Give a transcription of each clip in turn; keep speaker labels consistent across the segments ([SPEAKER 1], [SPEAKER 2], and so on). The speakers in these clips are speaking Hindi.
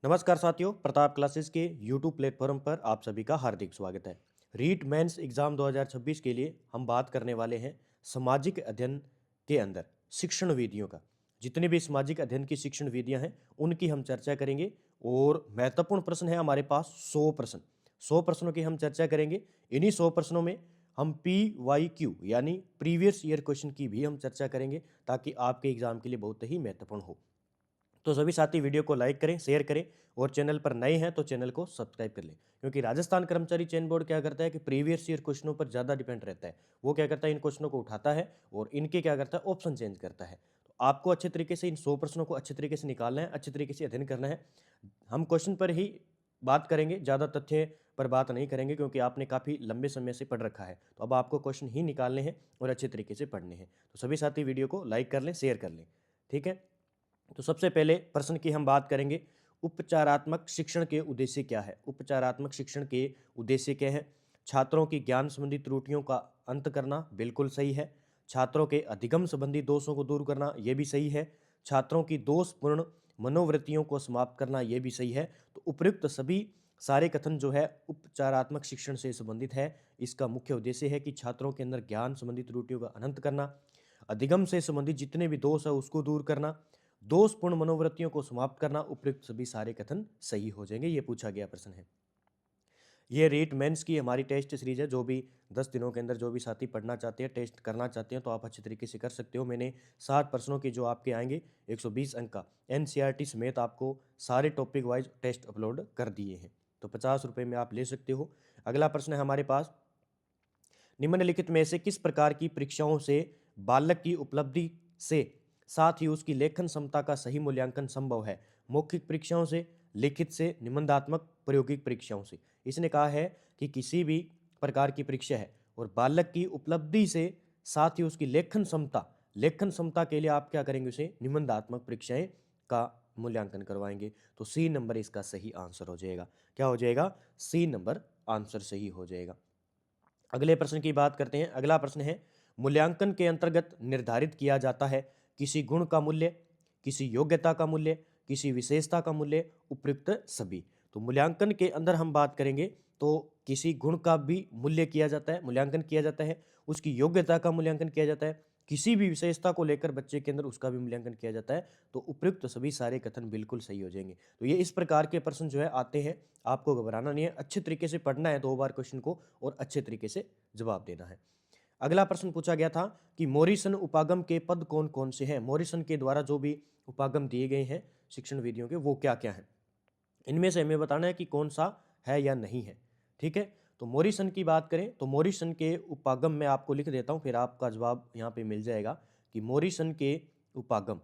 [SPEAKER 1] नमस्कार साथियों, प्रताप क्लासेस के यूट्यूब प्लेटफॉर्म पर आप सभी का हार्दिक स्वागत है। रीट मेंस एग्जाम 2026 के लिए हम बात करने वाले हैं सामाजिक अध्ययन के अंदर शिक्षण विधियों का। जितने भी सामाजिक अध्ययन की शिक्षण विधियां हैं उनकी हम चर्चा करेंगे और महत्वपूर्ण प्रश्न है हमारे पास 100 प्रश्न। 100 प्रश्नों की हम चर्चा करेंगे। इन्हीं 100 प्रश्नों में हम PYQ यानी प्रीवियस ईयर क्वेश्चन की भी हम चर्चा करेंगे ताकि आपके एग्जाम के लिए बहुत ही महत्वपूर्ण हो। तो सभी साथी वीडियो को लाइक करें, शेयर करें और चैनल पर नए हैं तो चैनल को सब्सक्राइब कर लें, क्योंकि राजस्थान कर्मचारी चयन बोर्ड क्या करता है कि प्रीवियस ईयर क्वेश्चनों पर ज़्यादा डिपेंड रहता है। वो क्या करता है, इन क्वेश्चनों को उठाता है और इनके क्या करता है, ऑप्शन चेंज करता है। तो आपको अच्छे तरीके से इन 100 प्रश्नों को अच्छे तरीके से निकालना है, अच्छे तरीके से अध्ययन करना है। हम क्वेश्चन पर ही बात करेंगे, ज़्यादा तथ्य पर बात नहीं करेंगे, क्योंकि आपने काफ़ी लंबे समय से पढ़ रखा है। तो अब आपको क्वेश्चन ही निकालने हैं और अच्छे तरीके से पढ़ने हैं। तो सभी साथी वीडियो को लाइक कर लें, शेयर कर लें। ठीक है। तो सबसे पहले प्रश्न की हम बात करेंगे, उपचारात्मक शिक्षण के उद्देश्य क्या है। उपचारात्मक शिक्षण के उद्देश्य क्या है? छात्रों की ज्ञान संबंधी त्रुटियों का अंत करना, बिल्कुल सही है। छात्रों के अधिगम संबंधी दोषों को दूर करना, यह भी सही है। छात्रों की दोषपूर्ण मनोवृत्तियों को समाप्त करना, यह भी सही है। तो उपयुक्त सभी सारे कथन जो है उपचारात्मक शिक्षण से संबंधित है। इसका मुख्य उद्देश्य है कि छात्रों के अंदर ज्ञान संबंधी त्रुटियों का अनंत करना, अधिगम से संबंधित जितने भी दोष है उसको दूर करना, दोषपूर्ण मनोवृत्तियों को समाप्त करना। उपयुक्त सभी सारे कथन सही हो जाएंगे। ये पूछा गया प्रश्न है। ये रीट मेंस की हमारी टेस्ट सीरीज है। जो भी 10 दिनों के अंदर जो भी साथी पढ़ना चाहते हैं, टेस्ट करना चाहते हैं, तो आप अच्छे तरीके से कर सकते हो। मैंने 60 प्रश्नों के जो आपके आएंगे 120 अंक का NCERT समेत आपको सारे टॉपिक वाइज टेस्ट अपलोड कर दिए हैं। तो 50 रुपये में आप ले सकते हो। अगला प्रश्न है हमारे पास, निम्नलिखित में से किस प्रकार की परीक्षाओं से बालक की उपलब्धि से साथ ही उसकी लेखन क्षमता का सही मूल्यांकन संभव है? मौखिक परीक्षाओं से, लिखित से, निबंधात्मक प्रायोगिक परीक्षाओं से। इसने कहा है कि किसी भी प्रकार की परीक्षा है और बालक की उपलब्धि से साथ ही उसकी लेखन क्षमता के लिए आप क्या करेंगे, उसे निबंधात्मक परीक्षाएं का मूल्यांकन करवाएंगे। तो सी नंबर इसका सही आंसर हो जाएगा। क्या हो जाएगा? सी नंबर आंसर सही हो जाएगा। अगले प्रश्न की बात करते हैं। अगला प्रश्न है, मूल्यांकन के अंतर्गत निर्धारित किया जाता है किसी गुण का मूल्य, किसी योग्यता का मूल्य, किसी विशेषता का मूल्य, उपयुक्त सभी। तो मूल्यांकन के अंदर हम बात करेंगे तो किसी गुण का भी मूल्य किया जाता है, मूल्यांकन किया जाता है, उसकी योग्यता का मूल्यांकन किया जाता है, किसी भी विशेषता को लेकर बच्चे के अंदर उसका भी मूल्यांकन किया जाता है। तो उपयुक्त सभी सारे कथन बिल्कुल सही हो जाएंगे। तो ये इस प्रकार के प्रश्न जो है आते हैं, आपको घबराना नहीं है, अच्छे तरीके से पढ़ना है 2 बार क्वेश्चन को और अच्छे तरीके से जवाब देना है। अगला प्रश्न पूछा गया था कि मोरिसन उपागम के पद कौन कौन से हैं। मोरिसन के द्वारा जो भी उपागम दिए गए हैं शिक्षण विधियों के, वो क्या क्या हैं, इनमें से हमें बताना है कि कौन सा है या नहीं है। ठीक है। तो मोरिसन की बात करें तो मोरिसन के उपागम मैं आपको लिख देता हूं, फिर आपका जवाब यहां पे मिल जाएगा कि मोरिसन के उपागम।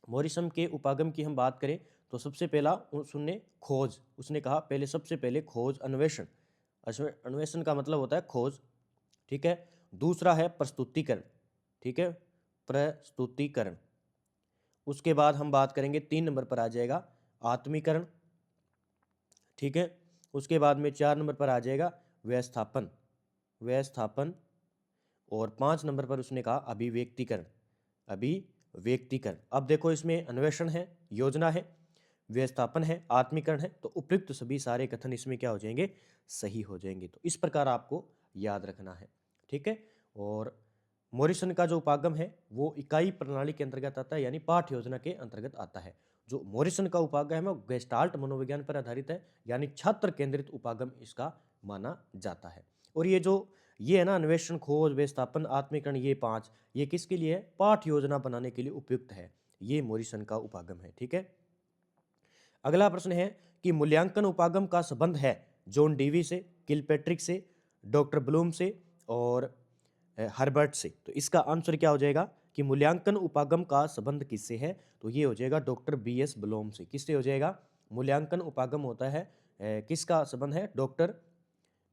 [SPEAKER 1] मोरिसन के उपागम की हम बात करें तो सबसे पहला उसने खोज, उसने कहा पहले, सबसे पहले खोज, अन्वेषण। अन्वेषण का मतलब होता है खोज। ठीक है। दूसरा है प्रस्तुतिकरण। ठीक है, प्रस्तुतिकरण। उसके बाद हम बात करेंगे 3 नंबर पर आ जाएगा आत्मीकरण। ठीक है। उसके बाद में 4 नंबर पर आ जाएगा व्यवस्थापन, व्यवस्थापन। और 5 नंबर पर उसने कहा अभिव्यक्तिकरण, अभिव्यक्तिकरण। अब देखो, इसमें अन्वेषण है, योजना है, व्यवस्थापन है, आत्मीकरण है। तो उपयुक्त सभी सारे कथन इसमें क्या हो जाएंगे, सही हो जाएंगे। तो इस प्रकार आपको याद रखना है। ठीक है। और मोरिसन का जो उपागम है वो इकाई प्रणाली के अंतर्गत आता है, यानी पाठ योजना के अंतर्गत आता है। जो मोरिसन का उपागम है वो गेस्टाल्ट मनोविज्ञान पर आधारित है, यानी छात्र केंद्रित उपागम इसका माना जाता है। और ये है ना, अन्वेषण, खोज, व्यवस्थापन, आत्मीकरण, ये 5, ये किसके लिए है? पाठ योजना बनाने के लिए उपयुक्त है। ये मोरिसन का उपागम है। ठीक है। अगला प्रश्न है कि मूल्यांकन उपागम का संबंध है जॉन डीवी से, किलपैट्रिक से, डॉक्टर ब्लूम से और हर्बर्ट से। तो इसका आंसर क्या हो जाएगा कि मूल्यांकन उपागम का संबंध किससे है? तो ये हो जाएगा डॉक्टर BS ब्लूम से। किससे हो जाएगा? मूल्यांकन उपागम होता है, किसका संबंध है? डॉक्टर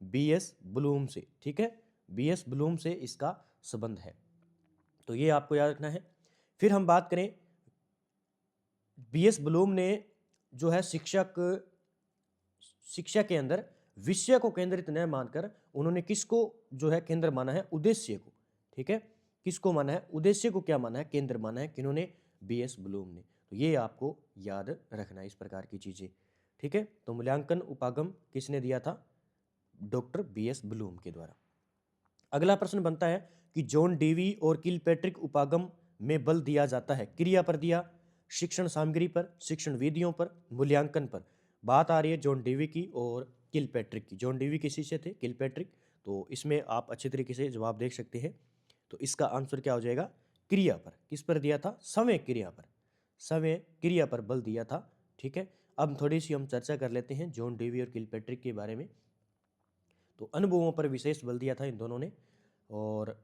[SPEAKER 1] BS ब्लूम से। ठीक है, BS ब्लूम से इसका संबंध है। तो ये आपको याद रखना है। फिर हम बात करें, BS ब्लूम ने जो है शिक्षा के अंदर विषय को केंद्रित न मानकर उन्होंने किसको जो है केंद्र माना है? उद्देश्य को। ठीक है, किसको माना है? उद्देश्य को क्या माना है? केंद्र माना है। किन्होंने? BS ब्लूम ने। तो तो ये आपको याद रखना है, इस प्रकार की चीज़ें। ठीक है, तो मूल्यांकन उपागम किसने दिया था? डॉक्टर BS ब्लूम के द्वारा। अगला प्रश्न बनता है कि जॉन डीवी और किलपैट्रिक उपागम में बल दिया जाता है क्रिया पर दिया, शिक्षण सामग्री पर, शिक्षण विधियों पर, मूल्यांकन पर। बात आ रही है जॉन डीवी की और किलपैट्रिक की। जॉन डीवी किसी से थे? किलपैट्रिक। तो इसमें आप अच्छे तरीके से जवाब देख सकते हैं। तो इसका आंसर क्या हो जाएगा? क्रिया पर। किस पर दिया था? समय क्रिया पर। समय क्रिया पर बल दिया था। ठीक है, अब थोड़ी सी हम चर्चा कर लेते हैं जॉन डीवी और किलपैट्रिक के बारे में। तो अनुभवों पर विशेष बल दिया था इन दोनों ने। और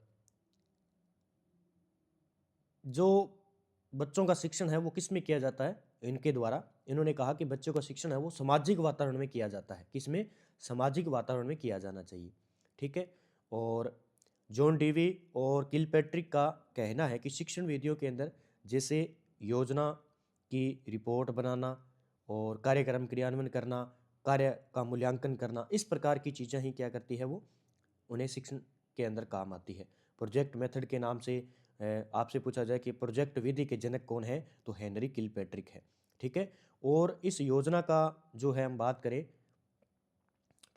[SPEAKER 1] जो बच्चों का शिक्षण है वो किस में किया जाता है? इनके द्वारा इन्होंने कहा कि बच्चों का शिक्षण है वो सामाजिक वातावरण में किया जाता है। किसमें? सामाजिक वातावरण में किया जाना चाहिए। ठीक है, और जॉन डीवी और किलपैट्रिक का कहना है कि शिक्षण विधियों के अंदर जैसे योजना की रिपोर्ट बनाना और कार्यक्रम क्रियान्वयन करना, कार्य का मूल्यांकन करना, इस प्रकार की चीज़ें ही क्या करती है वो उन्हें शिक्षण के अंदर काम आती है। प्रोजेक्ट मेथड के नाम से आपसे पूछा जाए कि प्रोजेक्ट विधि के जनक कौन है? तो हेनरी किलपैट्रिक है। ठीक है, और इस योजना का जो है हम बात करें,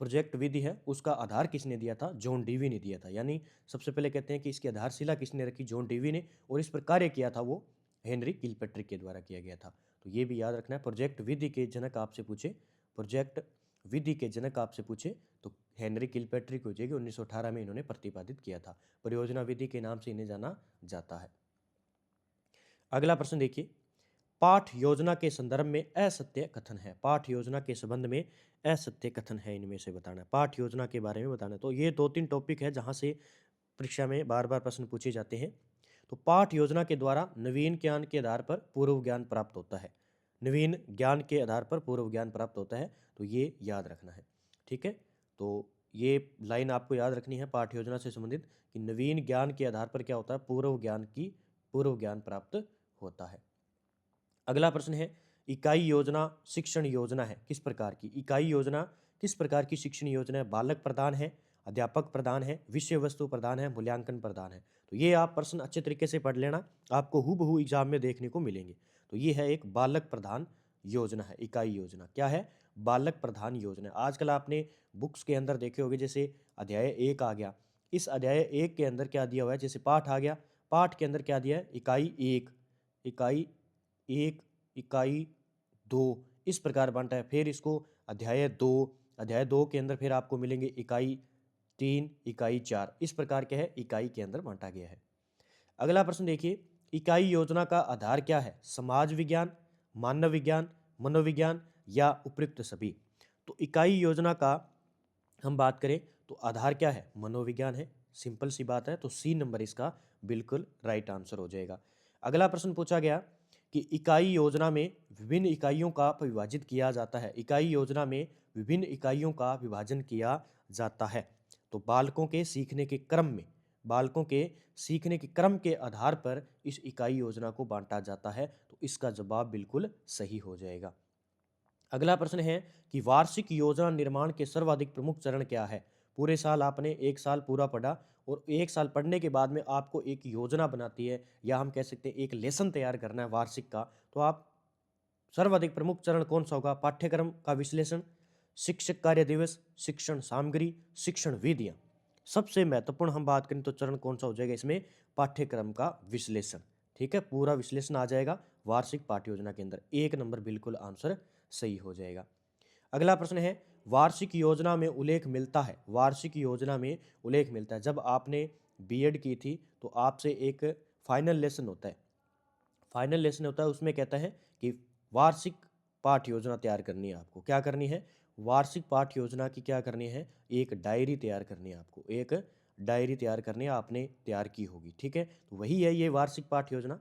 [SPEAKER 1] प्रोजेक्ट विधि है उसका आधार किसने दिया था? जॉन डीवी ने दिया था। यानी सबसे पहले कहते हैं कि इसकी आधारशिला किसने रखी? जॉन डीवी ने। और इस पर कार्य किया था वो हेनरी किलपैट्रिक के द्वारा किया गया था। तो ये भी याद रखना है। प्रोजेक्ट विधि के जनक आपसे पूछे, प्रोजेक्ट विधि के जनक आपसे पूछे तो हेनरी किलपैट्रिक हो जाएगी। 1918 में इन्होंने प्रतिपादित किया था। परियोजना विधि के नाम से इन्हें जाना जाता है। अगला प्रश्न देखिए, पाठ योजना के संदर्भ में असत्य कथन है। पाठ योजना के संबंध में असत्य कथन है, इनमें से बताना है। पाठ योजना के बारे में बताना है। तो ये 2-3 टॉपिक है जहां से परीक्षा में बार बार प्रश्न पूछे जाते हैं। तो पाठ योजना के द्वारा नवीन ज्ञान के आधार पर पूर्व ज्ञान प्राप्त होता है। नवीन ज्ञान के आधार पर पूर्व ज्ञान प्राप्त होता है, तो ये याद रखना है। ठीक है, तो ये लाइन आपको याद रखनी है पाठ योजना से संबंधित कि नवीन ज्ञान के आधार पर क्या होता है? पूर्व ज्ञान प्राप्त होता है। अगला प्रश्न है, इकाई योजना शिक्षण योजना है किस प्रकार की? इकाई योजना किस प्रकार की शिक्षण योजना है? बालक प्रदान है, अध्यापक प्रदान है, विषय वस्तु प्रदान है, मूल्यांकन प्रदान है। तो ये आप प्रश्न अच्छे तरीके से पढ़ लेना, आपको हूबहू एग्जाम में देखने को मिलेंगे। तो ये है एक बालक प्रधान योजना है। इकाई योजना क्या है? बालक प्रधान योजना। आजकल आपने बुक्स के अंदर देखे होंगे, जैसे अध्याय 1 आ गया। इस अध्याय 1 के अंदर क्या दिया हुआ है? जैसे पाठ आ गया, पाठ के अंदर क्या दिया है? इकाई 1, इकाई 1, इकाई 2, इस प्रकार बांटा है। फिर इसको अध्याय 2, अध्याय 2 के अंदर फिर आपको मिलेंगे इकाई 3, इकाई 4, इस प्रकार क्या है? इकाई के अंदर बांटा गया है। अगला प्रश्न देखिए, इकाई योजना का आधार क्या है? समाज विज्ञान, मानव विज्ञान, मनोविज्ञान या उपयुक्त सभी? तो इकाई योजना का हम बात करें तो आधार क्या है? मनोविज्ञान है। सिंपल सी बात है, तो सी नंबर इसका बिल्कुल राइट आंसर हो जाएगा। अगला प्रश्न पूछा गया कि इकाई योजना में विभिन्न इकाइयों का विभाजित किया जाता है। इकाई योजना में विभिन्न इकाइयों का विभाजन किया जाता है। तो बालकों के सीखने के क्रम में, बालकों के सीखने के क्रम के आधार पर इस इकाई योजना को बांटा जाता है। तो इसका जवाब बिल्कुल सही हो जाएगा। अगला प्रश्न है कि वार्षिक योजना निर्माण के सर्वाधिक प्रमुख चरण क्या है? पूरे साल आपने एक साल पूरा पढ़ा और एक साल पढ़ने के बाद में आपको एक योजना बनाती है, या हम कह सकते हैं एक लेसन तैयार करना है वार्षिक का। तो आप सर्वाधिक प्रमुख चरण कौन सा होगा? पाठ्यक्रम का विश्लेषण, शिक्षक कार्य दिवस, शिक्षण सामग्री, शिक्षण विधियां। सबसे महत्वपूर्ण हम बात करें तो चरण कौन सा हो जाएगा इसमें? पाठ्यक्रम का विश्लेषण। ठीक है, पूरा विश्लेषण आ जाएगा वार्षिक पाठ्य योजना के अंदर। 1 नंबर बिल्कुल आंसर सही हो जाएगा। अगला प्रश्न है, वार्षिक योजना में उल्लेख मिलता है। वार्षिक योजना में उल्लेख मिलता है। जब आपने बीएड की थी तो आपसे एक फाइनल लेसन होता है, फाइनल लेसन होता है, उसमें कहता है कि वार्षिक पाठ योजना तैयार करनी है। आपको क्या करनी है? वार्षिक पाठ योजना की क्या करनी है? एक डायरी तैयार करनी है। आपको एक डायरी तैयार करनी है, आपने तैयार की होगी। ठीक है, तो वही है ये वार्षिक पाठ योजना।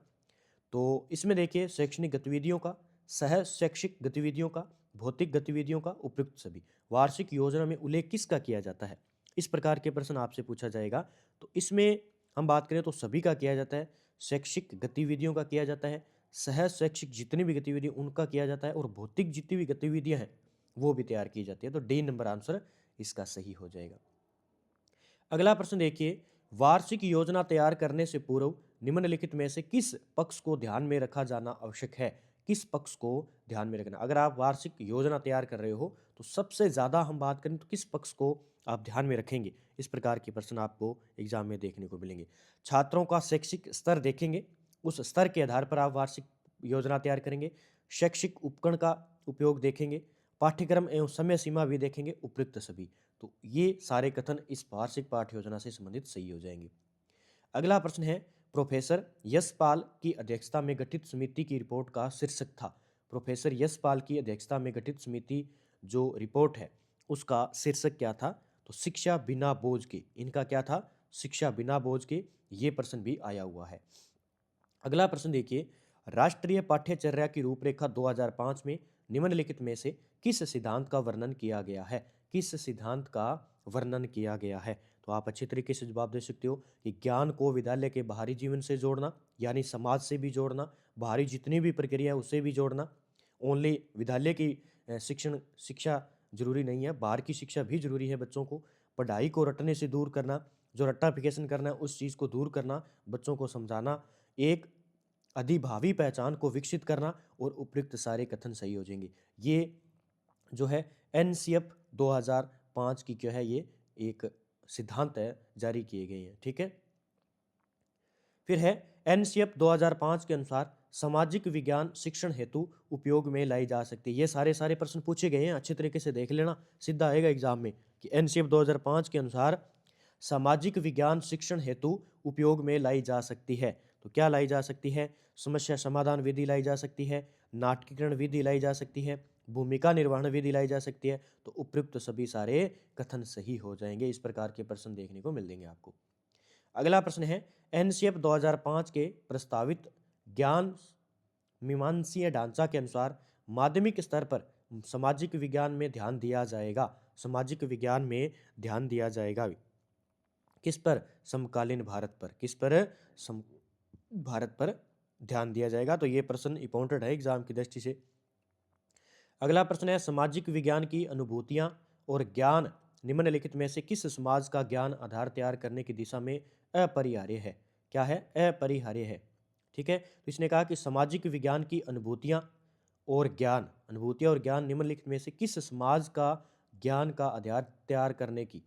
[SPEAKER 1] तो इसमें देखिए शैक्षणिक गतिविधियों का, सह शैक्षिक गतिविधियों का, भौतिक गतिविधियों का, उपयुक्त सभी। वार्षिक योजना में उल्लेख किसका किया जाता है? इस प्रकार के प्रश्न आपसे पूछा जाएगा। तो इसमें हम बात करें तो सभी का किया जाता है। शैक्षिक गतिविधियों का किया जाता है, सह शैक्षिक जितनी भी गतिविधियां उनका किया जाता है, और भौतिक जितनी भी गतिविधियां हैं वो भी तैयार की जाती है। तो डी नंबर आंसर इसका सही हो जाएगा। अगला प्रश्न देखिए, वार्षिक योजना तैयार करने से पूर्व निम्नलिखित में से किस पक्ष को ध्यान में रखा जाना आवश्यक है? किस पक्ष को ध्यान में रखना। अगर आप वार्षिक योजना तैयार कर रहे हो तो सबसे ज़्यादा हम बात करें तो किस पक्ष को आप ध्यान में रखेंगे, इस प्रकार के प्रश्न आपको एग्जाम में देखने को मिलेंगे। छात्रों का शैक्षिक स्तर देखेंगे, उस स्तर के आधार पर आप वार्षिक योजना तैयार करेंगे। शैक्षिक उपकरण का उपयोग देखेंगे, पाठ्यक्रम एवं समय सीमा भी देखेंगे, उपयुक्त सभी। तो ये सारे कथन इस वार्षिक पाठ्य योजना से संबंधित सही हो जाएंगे। अगला प्रश्न है, प्रोफेसर यशपाल की अध्यक्षता में गठित समिति की रिपोर्ट का शीर्षक था। प्रोफेसर यशपाल की अध्यक्षता में गठित समिति जो रिपोर्ट है उसका शीर्षक क्या था? तो शिक्षा बिना बोझ के। इनका क्या था? शिक्षा बिना बोझ के। ये प्रश्न भी आया हुआ है। अगला प्रश्न देखिए, राष्ट्रीय पाठ्यचर्या की रूपरेखा 2005 में निम्नलिखित में से किस सिद्धांत का वर्णन किया गया है? किस सिद्धांत का वर्णन किया गया है? तो आप अच्छे तरीके से जवाब दे सकते हो कि ज्ञान को विद्यालय के बाहरी जीवन से जोड़ना, यानी समाज से भी जोड़ना, बाहरी जितनी भी प्रक्रिया है उससे भी जोड़ना। ओनली विद्यालय की शिक्षा जरूरी नहीं है, बाहर की शिक्षा भी जरूरी है। बच्चों को पढ़ाई को रटने से दूर करना, जो रट्टाफिकेशन करना है उस चीज़ को दूर करना, बच्चों को समझाना, एक अधिभावी पहचान को विकसित करना, और उपयुक्त सारे कथन सही हो जाएंगे। ये जो है एनसीएफ 2005 की क्या है, ये एक सिद्धांत है, जारी किए गए हैं। ठीक है, फिर है एनसीएफ 2005 के अनुसार सामाजिक विज्ञान शिक्षण हेतु उपयोग में लाई जा सकती है। ये सारे प्रश्न पूछे गए हैं, अच्छे तरीके से देख लेना, सीधा आएगा एग्जाम में कि एनसीएफ 2005 के अनुसार सामाजिक विज्ञान शिक्षण हेतु उपयोग में लाई जा सकती है। तो क्या लाई जा सकती है? समस्या समाधान विधि लाई जा सकती है, नाटकीकरण विधि लाई जा सकती है, भूमिका निर्वहन विधि लाई जा सकती है। तो उपयुक्त सभी सारे कथन सही हो जाएंगे। इस प्रकार के प्रश्न देखने को मिल जाएंगे आपको। अगला प्रश्न है, एनसीएफ 2005 के प्रस्तावित ज्ञान मीमांसीय ढांचा के अनुसार माध्यमिक स्तर पर सामाजिक विज्ञान में ध्यान दिया जाएगा। सामाजिक विज्ञान में ध्यान दिया जाएगा किस पर? समकालीन भारत पर। किस पर? भारत पर ध्यान दिया जाएगा। तो ये प्रश्न इंपॉर्टेंट है एग्जाम की दृष्टि से। अगला प्रश्न है, सामाजिक विज्ञान की अनुभूतियां और ज्ञान निम्नलिखित में से किस समाज का ज्ञान आधार तैयार करने की दिशा में अपरिहार्य है? क्या है? अपरिहार्य है। ठीक है, तो इसने कहा कि सामाजिक विज्ञान की अनुभूतियां और ज्ञान निम्नलिखित में से किस समाज का ज्ञान का आधार तैयार करने की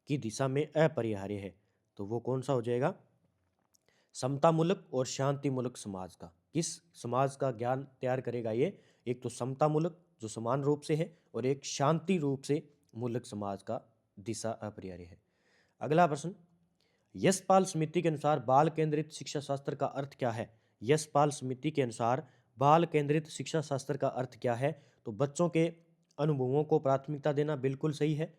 [SPEAKER 1] दिशा में अपरिहार्य है? तो वो कौन सा हो जाएगा? समतामूलक और शांतिमूलक समाज का। किस समाज का ज्ञान तैयार करेगा ये? एक तो समतामूलक जो समान रूप से है, और एक शांति रूप से मूलक समाज का दिशा अपरिहार्य है। अगला प्रश्न, यशपाल समिति के अनुसार बाल केंद्रित शिक्षा शास्त्र का अर्थ क्या है? यशपाल समिति के अनुसार बाल केंद्रित शिक्षा शास्त्र का अर्थ क्या है? तो बच्चों के अनुभवों को प्राथमिकता देना, बिल्कुल सही है।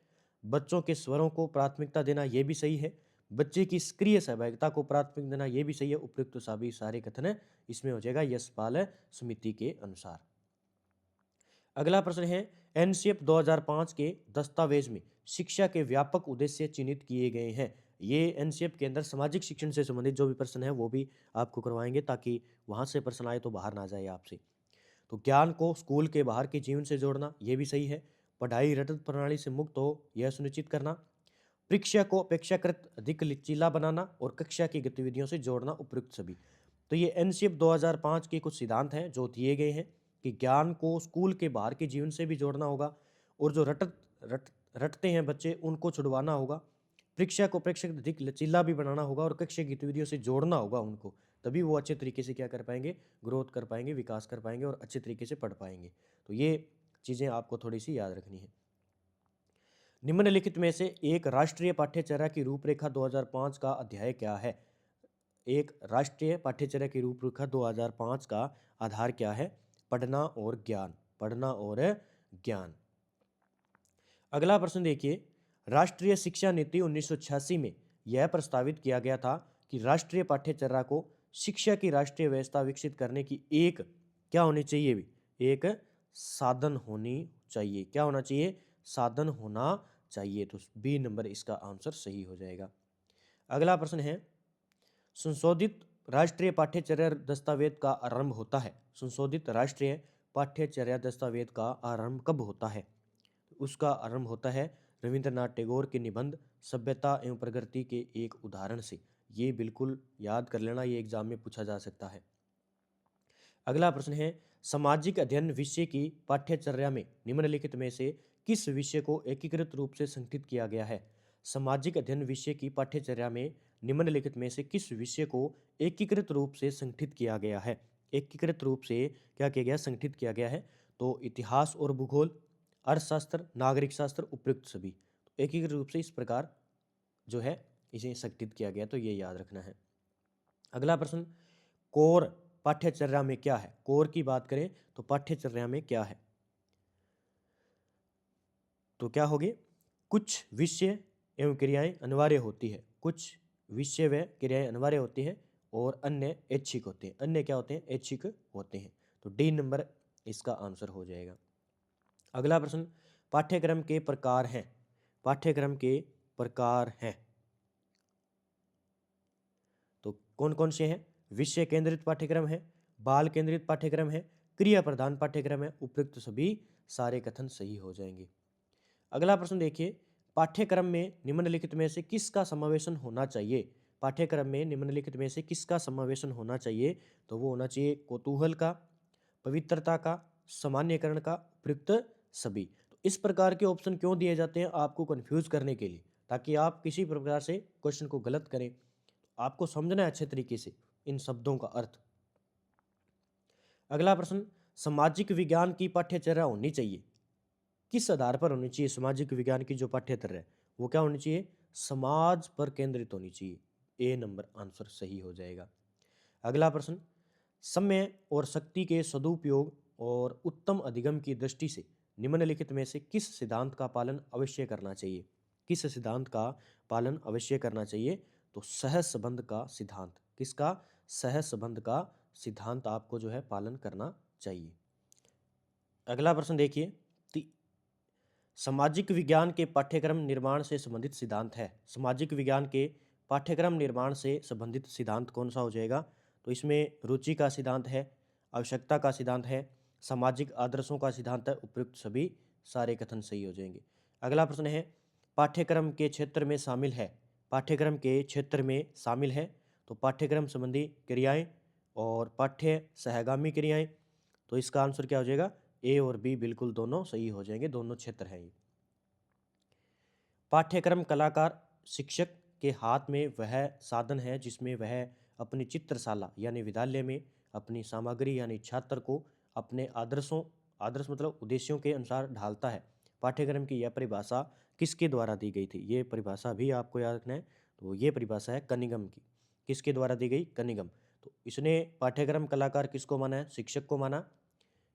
[SPEAKER 1] बच्चों के स्वरों को प्राथमिकता देना, यह भी सही है। बच्चे की सक्रिय सहभागिता को प्राथमिकता देना, यह भी सही है। उपयुक्त सभी सारे कथन है इसमें हो जाएगा यशपाल समिति के अनुसार। अगला प्रश्न है, एनसीएफ 2005 के दस्तावेज में शिक्षा के व्यापक उद्देश्य चिन्हित किए गए हैं। ये एनसीएफ के अंदर सामाजिक शिक्षण से संबंधित जो भी प्रश्न है वो भी आपको करवाएंगे, ताकि वहां से प्रश्न आए तो बाहर ना जाए आपसे। तो ज्ञान को स्कूल के बाहर के जीवन से जोड़ना, यह भी सही है। पढ़ाई रटत प्रणाली से मुक्त हो, यह सुनिश्चित करना। परीक्षा को अपेक्षाकृत अधिक लचीला बनाना और कक्षा की गतिविधियों से जोड़ना, उपयुक्त सभी। तो ये एनसीएफ 2005 के कुछ सिद्धांत हैं जो दिए गए हैं कि ज्ञान को स्कूल के बाहर के जीवन से भी जोड़ना होगा, और जो रटते हैं बच्चे उनको छुड़वाना होगा। परीक्षा को अपेक्षाकृत अधिक लचीला भी बनाना होगा, और कक्षा की गतिविधियों से जोड़ना होगा उनको, तभी वो अच्छे तरीके से क्या कर पाएंगे? ग्रोथ कर पाएंगे, विकास कर पाएंगे, और अच्छे तरीके से पढ़ पाएंगे। तो ये चीज़ें आपको थोड़ी सी याद रखनी है। निम्नलिखित में से एक राष्ट्रीय पाठ्यचर्या की रूपरेखा 2005 का अध्याय क्या है? एक राष्ट्रीय पाठ्यचर्या की रूपरेखा 2005 का आधार क्या है? पढ़ना और ज्ञान। पढ़ना और ज्ञान। अगला प्रश्न देखिए, राष्ट्रीय शिक्षा नीति 1986 में यह प्रस्तावित किया गया था कि राष्ट्रीय पाठ्यचर्या को शिक्षा की राष्ट्रीय व्यवस्था विकसित करने की एक क्या होनी चाहिए? भी एक साधन होनी चाहिए। क्या होना चाहिए? साधन होना चाहिए। तो बी नंबर इसका आंसर सही हो जाएगा। अगला प्रश्न है, संशोधित राष्ट्रीय पाठ्यचर्या दस्तावेज का आरंभ होता है। संशोधित राष्ट्रीय पाठ्यचर्या दस्तावेज का आरंभ कब होता है? उसका आरंभ होता है रविंद्रनाथ टैगोर के निबंध सभ्यता एवं प्रगति के एक उदाहरण से। ये बिल्कुल याद कर लेना, ये एग्जाम में पूछा जा सकता है। अगला प्रश्न है, सामाजिक अध्ययन विषय की पाठ्यचर्या में निम्नलिखित में से किस विषय को एकीकृत रूप से संगठित किया गया है? सामाजिक अध्ययन विषय की पाठ्यचर्या में निम्नलिखित में से किस विषय को एकीकृत रूप से संगठित किया गया है? एकीकृत रूप से क्या किया गया? संगठित किया गया है। तो इतिहास और भूगोल, अर्थशास्त्र, नागरिक शास्त्र, उपयुक्त सभी। तो एकीकृत रूप से इस प्रकार जो है इसे संगठित किया गया, तो ये याद रखना है। अगला प्रश्न, कोर पाठ्यचर्या में क्या है? कोर की बात करें तो पाठ्यचर्या में क्या है? तो क्या होगी? कुछ विषय एवं क्रियाएं अनिवार्य होती है। कुछ विषय व क्रियाएं अनिवार्य होती है और अन्य ऐच्छिक होते हैं। अन्य क्या होते हैं? ऐच्छिक होते हैं। तो डी नंबर इसका आंसर हो जाएगा। अगला प्रश्न, पाठ्यक्रम के प्रकार हैं। पाठ्यक्रम के प्रकार हैं तो कौन कौन से हैं? विषय केंद्रित पाठ्यक्रम है, बाल केंद्रित पाठ्यक्रम है, क्रिया प्रधान पाठ्यक्रम है, उपयुक्त सभी सारे कथन सही हो जाएंगे। अगला प्रश्न देखिए, पाठ्यक्रम में निम्नलिखित में से किसका समावेशन होना चाहिए? पाठ्यक्रम में निम्नलिखित में से किसका समावेशन होना चाहिए? तो वो होना चाहिए कौतूहल का, पवित्रता का, सामान्यकरण का, उपयुक्त सभी। तो इस प्रकार के ऑप्शन क्यों दिए जाते हैं? आपको कंफ्यूज करने के लिए, ताकि आप किसी प्रकार से क्वेश्चन को गलत करें। आपको समझना है अच्छे तरीके से इन शब्दों का अर्थ। अगला प्रश्न, सामाजिक विज्ञान की पाठ्यचर्या होनी चाहिए, किस आधार पर होनी चाहिए? सामाजिक विज्ञान की जो पाठ्यचर्या है वो क्या होनी चाहिए? समाज पर केंद्रित होनी चाहिए। ए नंबर आंसर सही हो जाएगा। अगला प्रश्न, समय और शक्ति के सदुपयोग और उत्तम अधिगम की दृष्टि से निम्नलिखित में से किस सिद्धांत का पालन अवश्य करना चाहिए? किस सिद्धांत का पालन अवश्य करना चाहिए? तो सहसंबंध का सिद्धांत। किसका? सहसंबंध का सिद्धांत आपको जो है पालन करना चाहिए। अगला प्रश्न देखिए, सामाजिक विज्ञान के पाठ्यक्रम निर्माण से संबंधित सिद्धांत है। सामाजिक विज्ञान के पाठ्यक्रम निर्माण से संबंधित सिद्धांत कौन सा हो जाएगा? तो इसमें रुचि का सिद्धांत है, आवश्यकता का सिद्धांत है, सामाजिक आदर्शों का सिद्धांत है, उपयुक्त सभी सारे कथन सही हो जाएंगे। अगला प्रश्न है, पाठ्यक्रम के क्षेत्र में शामिल है। पाठ्यक्रम के क्षेत्र में शामिल है तो पाठ्यक्रम संबंधी क्रियाएं और पाठ्य सहगामी क्रियाएं। तो इसका आंसर क्या हो जाएगा? ए और बी बिल्कुल दोनों सही हो जाएंगे, दोनों क्षेत्र हैं ये। पाठ्यक्रम कलाकार शिक्षक के हाथ में वह साधन है जिसमें वह अपनी चित्रशाला यानी विद्यालय में अपनी सामग्री यानी छात्र को अपने आदर्श मतलब उद्देश्यों के अनुसार ढालता है। पाठ्यक्रम की यह परिभाषा किसके द्वारा दी गई थी? ये परिभाषा भी आपको याद रखना है। तो ये परिभाषा है कनिगम की। किसके द्वारा दी गई? कनिगम। तो इसने पाठ्यक्रम कलाकार किसको माना है? शिक्षक को माना।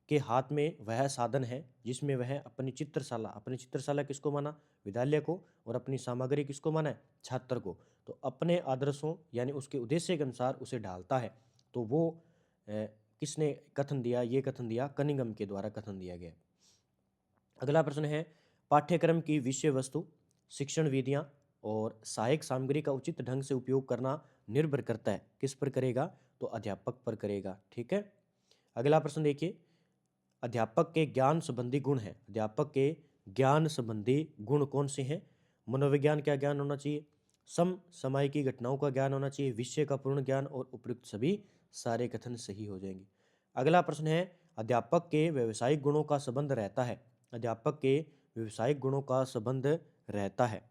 [SPEAKER 1] के हाथ में वह साधन है जिसमें वह अपनी चित्रशाला किसको माना? विद्यालय को। और अपनी सामग्री किसको माना है? छात्र को। तो अपने आदर्शों यानी उसके उद्देश्य के अनुसार उसे ढालता है। तो वो किसने कथन दिया? ये कथन दिया कनिंघम के द्वारा कथन दिया गया। अगला प्रश्न है, पाठ्यक्रम की विषय वस्तु, शिक्षण विधियां और सहायक सामग्री का उचित ढंग से उपयोग करना निर्भर करता है किस पर करेगा? तो अध्यापक पर करेगा। ठीक है। अगला प्रश्न देखिए, अध्यापक के ज्ञान संबंधी गुण है। अध्यापक के ज्ञान संबंधी गुण कौन से हैं? मनोविज्ञान का ज्ञान होना चाहिए, समय की घटनाओं का ज्ञान होना चाहिए, विषय का पूर्ण ज्ञान और उपयुक्त सभी सारे कथन सही हो जाएंगे। अगला प्रश्न है, अध्यापक के व्यवसायिक गुणों का संबंध रहता है। अध्यापक के व्यवसायिक गुणों का संबंध रहता है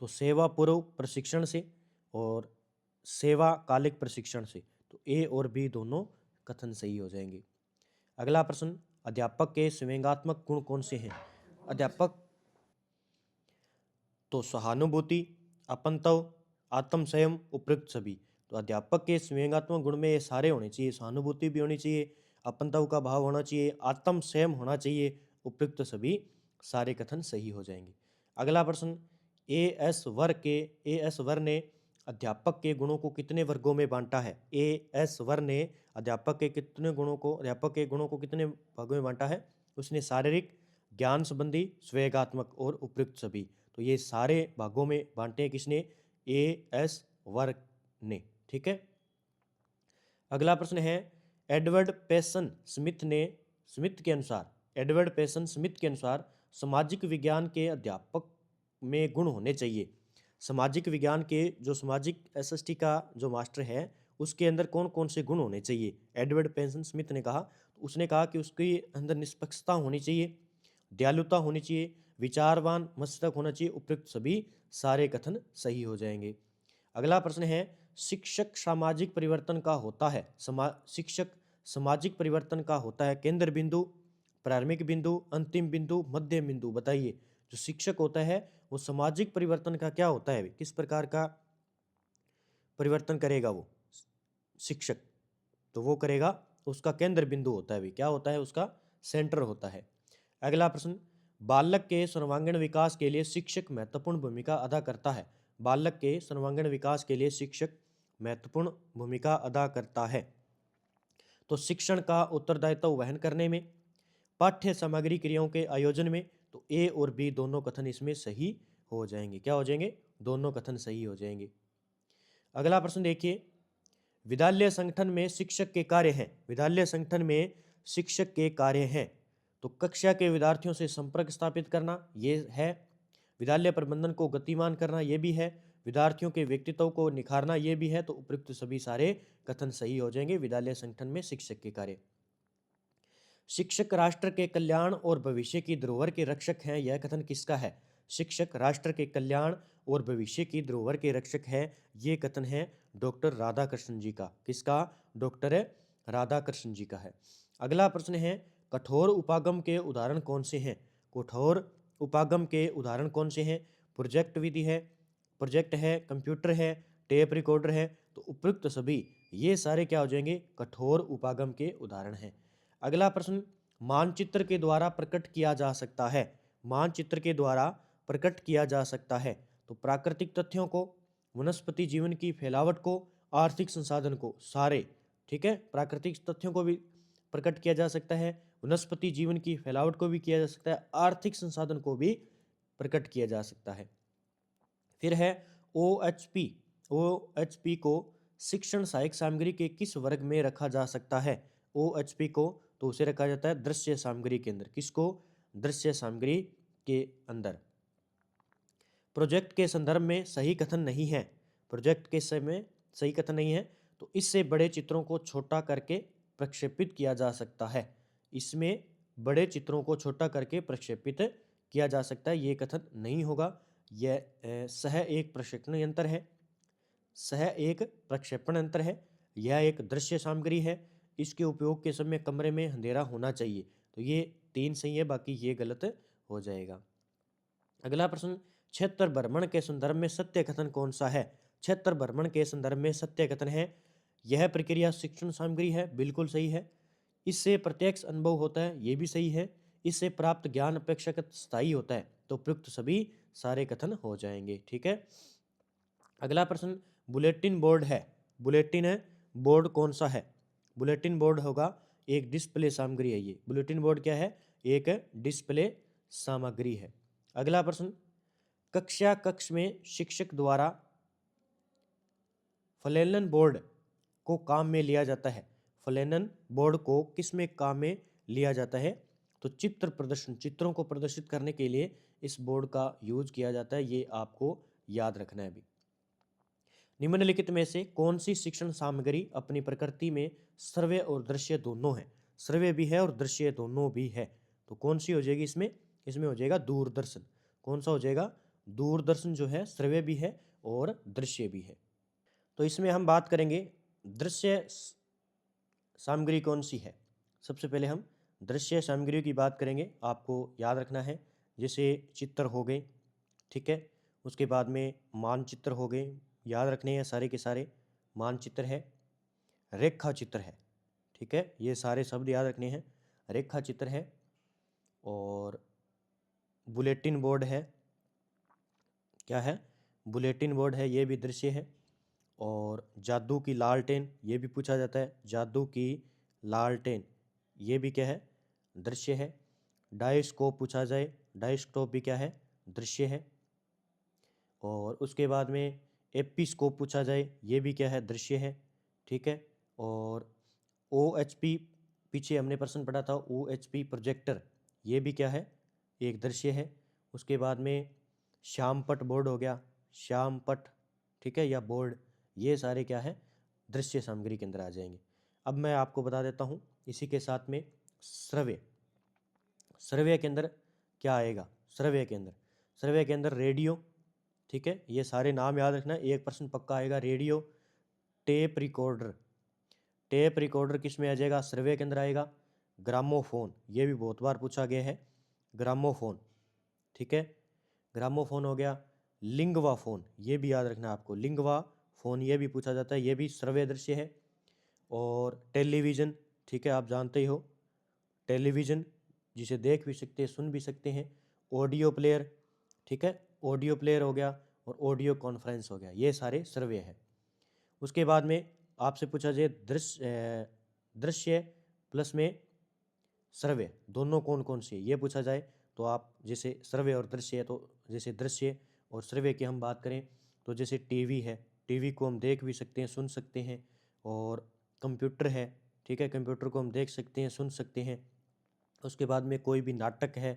[SPEAKER 1] तो सेवा पूर्व प्रशिक्षण से और सेवा कालिक प्रशिक्षण से। तो ए और बी दोनों कथन सही हो जाएंगे। अगला प्रश्न, अध्यापक के संवेगात्मक गुण कौन से हैं? अध्यापक तो सहानुभूति, अपनत्व, आत्म संयम, उपयुक्त सभी। तो अध्यापक के संवेगात्मक गुण में ये सारे होने चाहिए। सहानुभूति भी होनी चाहिए, अपनत्व का भाव होना चाहिए, आत्म संयम होना चाहिए, उपयुक्त सभी सारे कथन सही हो जाएंगे। अगला प्रश्न, ए एस वर ने अध्यापक के गुणों को कितने वर्गों में बांटा है? ए एस वर ने अध्यापक के गुणों को कितने भागों में बांटा है? उसने शारीरिक, ज्ञान संबंधी, स्वेगात्मक और उपयुक्त सभी। तो ये सारे भागों में बांटे हैं किसने? ए एस वर ने। ठीक है। अगला प्रश्न है, एडवर्ड पेसन स्मिथ के अनुसार सामाजिक विज्ञान के अध्यापक में गुण होने चाहिए। सामाजिक विज्ञान के जो सामाजिक एसएसटी का जो मास्टर है उसके अंदर कौन कौन से गुण होने चाहिए। एडवर्ड पेंसन स्मिथ ने कहा, तो उसने कहा कि उसके अंदर निष्पक्षता होनी चाहिए, दयालुता होनी चाहिए, विचारवान मस्तक होना चाहिए। उपयुक्त सभी सारे कथन सही हो जाएंगे। अगला प्रश्न है, शिक्षक सामाजिक परिवर्तन का होता है शिक्षक सामाजिक परिवर्तन का होता है केंद्र बिंदु, प्रारंभिक बिंदु, अंतिम बिंदु, मध्य बिंदु। बताइए, जो शिक्षक होता है वो सामाजिक परिवर्तन का क्या होता है, किस प्रकार का परिवर्तन करेगा वो शिक्षक, तो वो करेगा, उसका केंद्र बिंदु होता है, क्या होता है, उसका सेंटर होता है। अगला प्रश्न, बालक के सर्वांगीण विकास के लिए शिक्षक महत्वपूर्ण भूमिका अदा करता है। बालक के सर्वांगीण विकास के लिए शिक्षक महत्वपूर्ण भूमिका अदा करता है। तो शिक्षण का उत्तरदायित्व वहन करने में, पाठ्य सामग्री क्रियाओं के आयोजन में, तो ए और बी दोनों कथन इसमें सही हो जाएंगे। क्या हो जाएंगे, दोनों कथन सही हो जाएंगे। अगला प्रश्न देखिए, विद्यालय संगठन में शिक्षक के कार्य हैं। विद्यालय संगठन में शिक्षक के कार्य हैं, तो कक्षा के विद्यार्थियों से संपर्क स्थापित करना ये है, विद्यालय प्रबंधन को गतिमान करना ये भी है, विद्यार्थियों के व्यक्तित्व को निखारना ये भी है। तो उपयुक्त सभी सारे कथन सही हो जाएंगे। विद्यालय संगठन में शिक्षक के कार्य। शिक्षक राष्ट्र के कल्याण और भविष्य की धरोहर के रक्षक हैं, यह कथन किसका है। शिक्षक राष्ट्र के कल्याण और भविष्य की धरोहर के रक्षक है, ये कथन है डॉक्टर राधाकृष्णन जी का। किसका, डॉक्टर राधाकृष्णन जी का है। अगला प्रश्न है, कठोर उपागम के उदाहरण कौन से हैं। कठोर उपागम के उदाहरण कौन से हैं। प्रोजेक्ट विधि है, प्रोजेक्ट है, कंप्यूटर है, टेप रिकॉर्डर है। तो उपयुक्त सभी ये सारे क्या हो जाएंगे, कठोर उपागम के उदाहरण हैं। अगला प्रश्न, मानचित्र के द्वारा प्रकट किया जा सकता है। मानचित्र के द्वारा प्रकट किया जा सकता है, तो प्राकृतिक तथ्यों को, वनस्पति जीवन की फैलावट को, आर्थिक संसाधन को, सारे, ठीक है, प्राकृतिक तथ्यों को भी प्रकट किया जा सकता है, वनस्पति जीवन की फैलावट को भी किया जा सकता है, आर्थिक संसाधन को भी प्रकट किया जा सकता है। फिर है OHP। OHP को शिक्षण सहायक सामग्री के किस वर्ग में रखा जा सकता है। OHP को तो उसे रखा जाता है दृश्य सामग्री के अंदर। किसको, दृश्य सामग्री के अंदर। प्रोजेक्ट के संदर्भ में सही कथन नहीं है। प्रोजेक्ट के समय सही कथन नहीं है, तो इससे बड़े चित्रों को छोटा करके प्रक्षेपित किया जा सकता है। इसमें बड़े चित्रों को छोटा करके प्रक्षेपित किया जा सकता है, ये कथन नहीं होगा। यह सह एक प्रक्षेपण यंत्र है, सह एक प्रक्षेपण यंत्र है, यह एक दृश्य सामग्री है, इसके उपयोग के समय कमरे में अंधेरा होना चाहिए। तो ये 3 सही है, बाकी ये गलत हो जाएगा। अगला प्रश्न, क्षेत्र भ्रमण के संदर्भ में सत्य कथन कौन सा है। क्षेत्र भ्रमण के संदर्भ में सत्य कथन है, यह प्रक्रिया शिक्षण सामग्री है, बिल्कुल सही है। इससे प्रत्यक्ष अनुभव होता है, ये भी सही है। इससे प्राप्त ज्ञान अपेक्षाकृत स्थायी होता है, तो उपयुक्त सभी सारे कथन हो जाएंगे, ठीक है। अगला प्रश्न, बुलेटिन बोर्ड है। बुलेटिन है बोर्ड कौन सा है। बुलेटिन बोर्ड होगा एक डिस्प्ले सामग्री है। ये बुलेटिन बोर्ड क्या है, एक डिस्प्ले सामग्री है। अगला प्रश्न, कक्षा कक्ष में शिक्षक द्वारा फ्लैनन बोर्ड को काम में लिया जाता है। फ्लैनन बोर्ड को किस में काम में लिया जाता है, तो चित्र प्रदर्शन, चित्रों को प्रदर्शित करने के लिए इस बोर्ड का यूज किया जाता है, ये आपको याद रखना है अभी। निम्नलिखित में से कौन सी शिक्षण सामग्री अपनी प्रकृति में श्रव्य और दृश्य दोनों है। श्रव्य भी है और दृश्य दोनों भी है, तो कौन सी हो जाएगी इसमें, इसमें हो जाएगा दूरदर्शन। कौन सा हो जाएगा, दूरदर्शन जो है श्रव्य भी है और दृश्य भी है। तो इसमें हम बात करेंगे दृश्य सामग्री कौन सी है। सबसे पहले हम दृश्य सामग्री की बात करेंगे, आपको याद रखना है, जैसे चित्र हो गए, ठीक है, उसके बाद में मानचित्र हो गए, याद रखने हैं सारे के सारे। मानचित्र है, रेखा चित्र है, ठीक है, ये सारे शब्द याद रखने हैं। रेखा चित्र है और बुलेटिन बोर्ड है, क्या है, बुलेटिन बोर्ड है, ये भी दृश्य है। और जादू की लालटेन, ये भी पूछा जाता है, जादू की लालटेन ये भी क्या है, दृश्य है। डायस्कोप पूछा जाए, डायस्कोप भी क्या है, दृश्य है। और उसके बाद में एपिस्कोप पूछा जाए, ये भी क्या है, दृश्य है, ठीक है। और OHP पीछे हमने प्रश्न पढ़ा था, OHP प्रोजेक्टर, ये भी क्या है, एक दृश्य है। उसके बाद में श्यामपट बोर्ड हो गया, श्यामपट, ठीक है, या बोर्ड, ये सारे क्या है, दृश्य सामग्री के अंदर आ जाएंगे। अब मैं आपको बता देता हूँ इसी के साथ में श्रव्य। श्रव्य के अंदर क्या आएगा? श्रव्य के अंदर रेडियो, ठीक है, ये सारे नाम याद रखना, 1% पक्का आएगा। Radio, tape recorder, tape recorder किस में आ जाएगा? श्रव्य के अंदर आएगा। ग्रामोफोन, ये भी बहुत बार पूछा गया है, ग्रामोफोन, ठीक है, ग्रामोफोन हो गया। लिंगवा फोन, ये भी याद रखना आपको, लिंगवा फोन ये भी पूछा जाता है, ये भी श्रव्य दृश्य है। और टेलीविज़न, ठीक है, आप जानते ही हो टेलीविज़न, जिसे देख भी सकते हैं, सुन भी सकते हैं। ऑडियो प्लेयर, ठीक है, ऑडियो प्लेयर हो गया, और ऑडियो कॉन्फ्रेंस हो गया, ये सारे श्रव्य है। उसके बाद में आपसे पूछा जाए दृश्य प्लस में श्रव्य दोनों कौन कौन से, ये पूछा जाए तो आप जैसे श्रव्य और दृश्य है, तो जैसे दृश्य और श्रव्य की हम बात करें तो जैसे टीवी है, टीवी को हम देख भी सकते हैं, सुन सकते हैं। और कंप्यूटर है, ठीक है, कंप्यूटर को हम देख सकते हैं, सुन सकते हैं। उसके बाद में कोई भी नाटक है,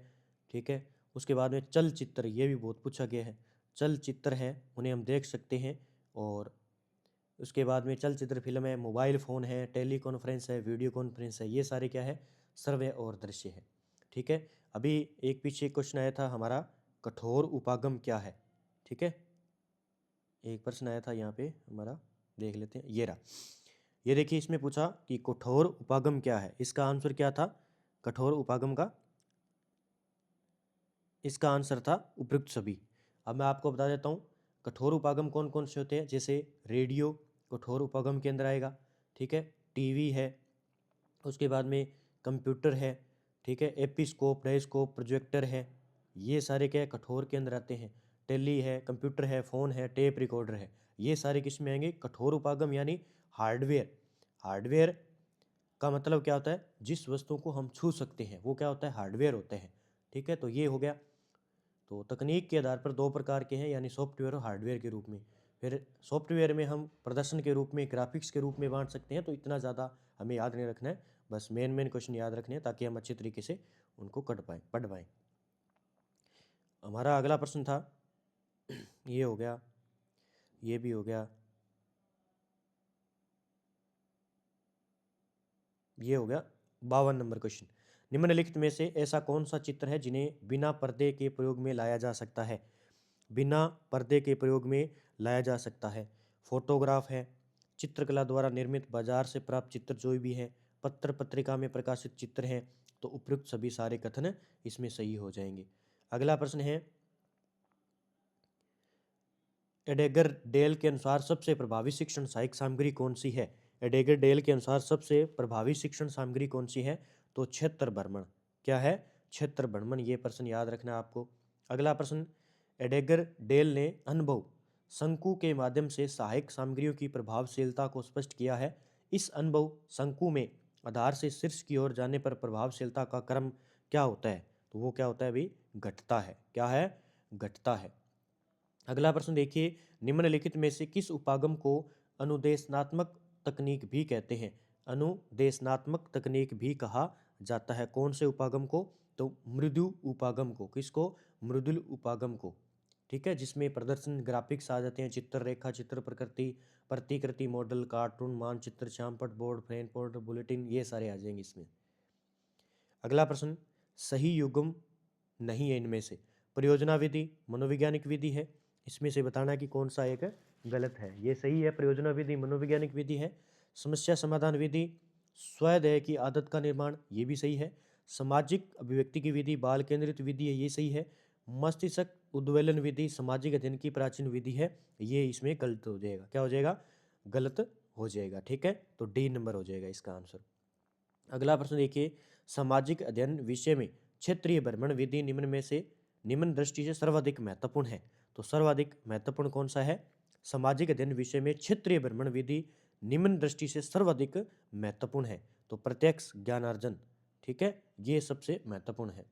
[SPEAKER 1] ठीक है। उसके बाद में चलचित्र, ये भी बहुत पूछा गया है, चलचित्र है, उन्हें हम देख सकते हैं। और उसके बाद में चलचित्र, फिल्म है, मोबाइल फ़ोन है, टेली कॉन्फ्रेंस है, वीडियो कॉन्फ्रेंस है, ये सारे क्या है? श्रव्य और दृश्य है, ठीक है। अभी एक पीछे क्वेश्चन आया था हमारा, कठोर उपागम क्या है, ठीक है, एक प्रश्न आया था यहाँ पे हमारा, देख लेते हैं, ये रहा। ये देखिए, इसमें पूछा कि कठोर उपागम क्या है, इसका आंसर क्या था? कठोर उपागम का इसका आंसर था उपयुक्त सभी। अब मैं आपको बता देता हूँ कठोर उपागम कौन कौन से होते हैं। जैसे रेडियो कठोर उपागम के अंदर आएगा, ठीक है, टीवी है, उसके बाद में कंप्यूटर है, ठीक है, एपिस्कोप, डायस्कोप, प्रोजेक्टर है, ये सारे क्या है? कठोर के अंदर आते हैं। टेली है, कंप्यूटर है, फ़ोन है, टेप रिकॉर्डर है, ये सारे किस में आएंगे? कठोर उपागम यानी हार्डवेयर। हार्डवेयर का मतलब क्या होता है? जिस वस्तु को हम छू सकते हैं वो क्या होता है? हार्डवेयर होते हैं, ठीक है। तो ये हो गया। तो तकनीक के आधार पर दो प्रकार के हैं, यानी सॉफ्टवेयर और हार्डवेयर के रूप में। फिर सॉफ्टवेयर में हम प्रदर्शन के रूप में, ग्राफिक्स के रूप में बांट सकते हैं, तो इतना ज़्यादा हमें याद नहीं रखना है, बस मेन क्वेश्चन याद रखने हैं ताकि हम अच्छे तरीके से उनको पढ़ पाएँ। हमारा अगला प्रश्न था, ये हो गया, ये भी हो गया, ये हो गया 52 नंबर क्वेश्चन। निम्नलिखित में से ऐसा कौन सा चित्र है जिन्हें बिना पर्दे के प्रयोग में लाया जा सकता है? बिना पर्दे के प्रयोग में लाया जा सकता है। फोटोग्राफ है, चित्रकला द्वारा निर्मित बाजार से प्राप्त चित्र जो भी है, पत्र पत्रिका में प्रकाशित चित्र हैं, तो उपयुक्त सभी सारे कथन इसमें सही हो जाएंगे। अगला प्रश्न है, एडेगर डेल के अनुसार सबसे प्रभावी शिक्षण सहायक सामग्री कौन सी है? एडेगर डेल के अनुसार सबसे प्रभावी शिक्षण सामग्री कौन सी है? तो क्षेत्र भ्रमण। क्या है? क्षेत्र भ्रमण, ये प्रश्न याद रखना आपको। अगला प्रश्न, एडेगर डेल ने अनुभव शंकु के माध्यम से सहायक सामग्रियों की प्रभावशीलता को स्पष्ट किया है। इस अनुभव शंकु में आधार से शीर्ष की ओर जाने पर प्रभावशीलता का क्रम क्या होता है? तो वो क्या होता है अभी? घटता है। क्या है? घटता है। अगला प्रश्न देखिए, निम्नलिखित में से किस उपागम को अनुदेशनात्मक तकनीक भी कहते हैं? अनुदेशनात्मक तकनीक भी कहा जाता है। कौन से उपागम को? तो मृदु उपागम को। किसको? मृदुल उपागम को, ठीक है, जिसमें प्रदर्शन ग्राफिक्स आ जाते हैं, चित्र, रेखा चित्र, प्रकृति, प्रतिकृति, मॉडल, कार्टून, मानचित्र, श्यामपट, बोर्ड, फ्रेम बोर्ड, बुलेटिन, ये सारे आ जाएंगे इसमें। अगला प्रश्न, सही युग्म नहीं है इनमें से। परियोजना विधि मनोवैज्ञानिक विधि है, इसमें से बताना कि कौन सा एक गलत है। ये सही है, परियोजना विधि मनोवैज्ञानिक विधि है। समस्या समाधान विधि स्वदेह की आदत का निर्माण, ये भी सही है। सामाजिक अभिव्यक्ति की विधि बाल केंद्रित विधि है, ये सही है। मस्तिष्क उद्वेलन विधि सामाजिक अध्ययन की प्राचीन विधि है, ये इसमें गलत हो जाएगा। क्या हो जाएगा? गलत हो जाएगा, ठीक है। तो डी नंबर हो जाएगा इसका आंसर। अगला प्रश्न देखिए, सामाजिक अध्ययन विषय में क्षेत्रीय भ्रमण विधि निम्न दृष्टि से सर्वाधिक महत्वपूर्ण है। तो सर्वाधिक महत्वपूर्ण कौन सा है? सामाजिक अध्ययन विषय में क्षेत्रीय भ्रमण विधि निम्न दृष्टि से सर्वाधिक महत्वपूर्ण है। तो प्रत्यक्ष ज्ञानार्जन, ठीक है, ये सबसे महत्वपूर्ण है।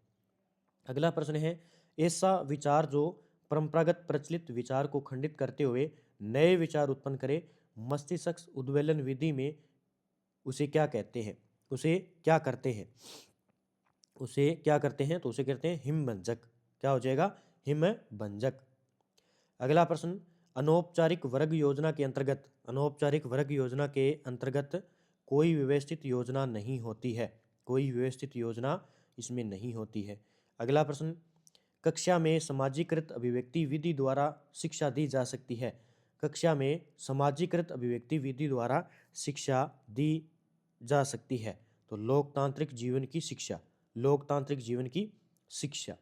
[SPEAKER 1] अगला प्रश्न है, ऐसा विचार जो परंपरागत प्रचलित विचार को खंडित करते हुए नए विचार उत्पन्न करे, मस्तिष्क उद्वेलन विधि में उसे क्या कहते हैं? उसे क्या करते हैं? उसे क्या करते हैं? तो उसे कहते हैं हिमभंजक। क्या हो जाएगा? हिमभंजक। अगला प्रश्न, अनौपचारिक वर्ग योजना के अंतर्गत कोई व्यवस्थित योजना नहीं होती है। कोई व्यवस्थित योजना इसमें नहीं होती है। अगला प्रश्न, कक्षा में समाजीकृत अभिव्यक्ति विधि द्वारा शिक्षा दी जा सकती है। कक्षा में समाजीकृत अभिव्यक्ति विधि द्वारा शिक्षा दी जा सकती है। तो लोकतांत्रिक जीवन की शिक्षा, लोकतांत्रिक जीवन की शिक्षा।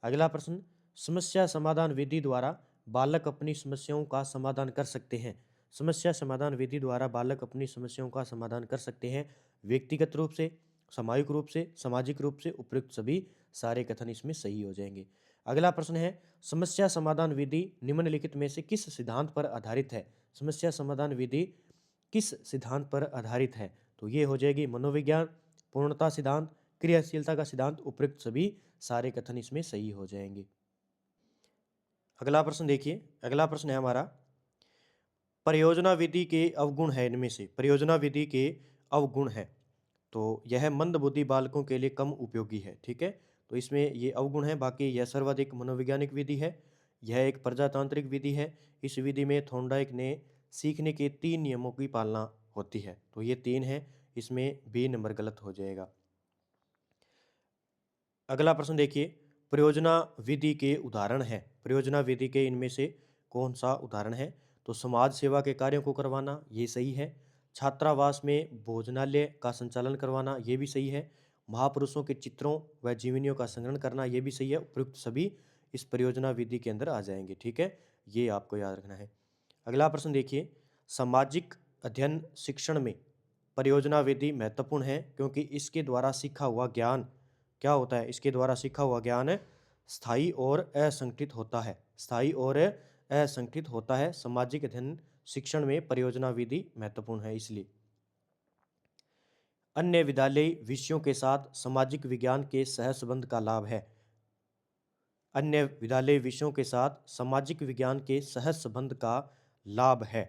[SPEAKER 1] अगला प्रश्न, समस्या समाधान विधि द्वारा बालक अपनी समस्याओं का समाधान कर सकते हैं। समस्या समाधान विधि द्वारा बालक अपनी समस्याओं का समाधान कर सकते हैं। व्यक्तिगत रूप से, सामूहिक रूप से, सामाजिक रूप से, उपयुक्त सभी सारे कथन इसमें सही हो जाएंगे। अगला प्रश्न है, समस्या समाधान विधि निम्नलिखित में से किस सिद्धांत पर आधारित है। समस्या समाधान विधि किस सिद्धांत पर आधारित है। तो ये हो जाएगी मनोविज्ञान, पूर्णता सिद्धांत, क्रियाशीलता का सिद्धांत, उपयुक्त सभी सारे कथन इसमें सही हो जाएंगे। अगला प्रश्न देखिए, अगला प्रश्न है हमारा, परियोजना विधि के अवगुण है इनमें से, परियोजना विधि के अवगुण है। तो यह मंदबुद्धि बालकों के लिए कम उपयोगी है। ठीक है, तो इसमें ये अवगुण है। बाकी यह सर्वाधिक मनोवैज्ञानिक विधि है। यह एक प्रजातांत्रिक विधि है। इस विधि में थॉर्नडाइक ने सीखने के 3 नियमों की पालना होती है। तो ये 3 है, इसमें बी नंबर गलत हो जाएगा। अगला प्रश्न देखिए, परियोजना विधि के उदाहरण है। परियोजना विधि के इनमें से कौन सा उदाहरण है। तो समाज सेवा के कार्यों को करवाना, ये सही है। छात्रावास में भोजनालय का संचालन करवाना, ये भी सही है। महापुरुषों के चित्रों व जीवनियों का संग्रहण करना, ये भी सही है। उपयुक्त सभी इस परियोजना विधि के अंदर आ जाएंगे। ठीक है, ये आपको याद रखना है। अगला प्रश्न देखिए, सामाजिक अध्ययन शिक्षण में परियोजना विधि महत्वपूर्ण है क्योंकि इसके द्वारा सीखा हुआ ज्ञान क्या होता है। इसके द्वारा सीखा हुआ ज्ञान स्थायी और असंगठित होता है। स्थायी और असंगठित होता है। सामाजिक अध्ययन शिक्षण में परियोजना विधि महत्वपूर्ण है इसलिए। अन्य विद्यालयी विषयों के साथ सामाजिक विज्ञान के सहसंबंध का लाभ है। अन्य विद्यालयी विषयों के साथ सामाजिक विज्ञान के सहसंबंध का लाभ है।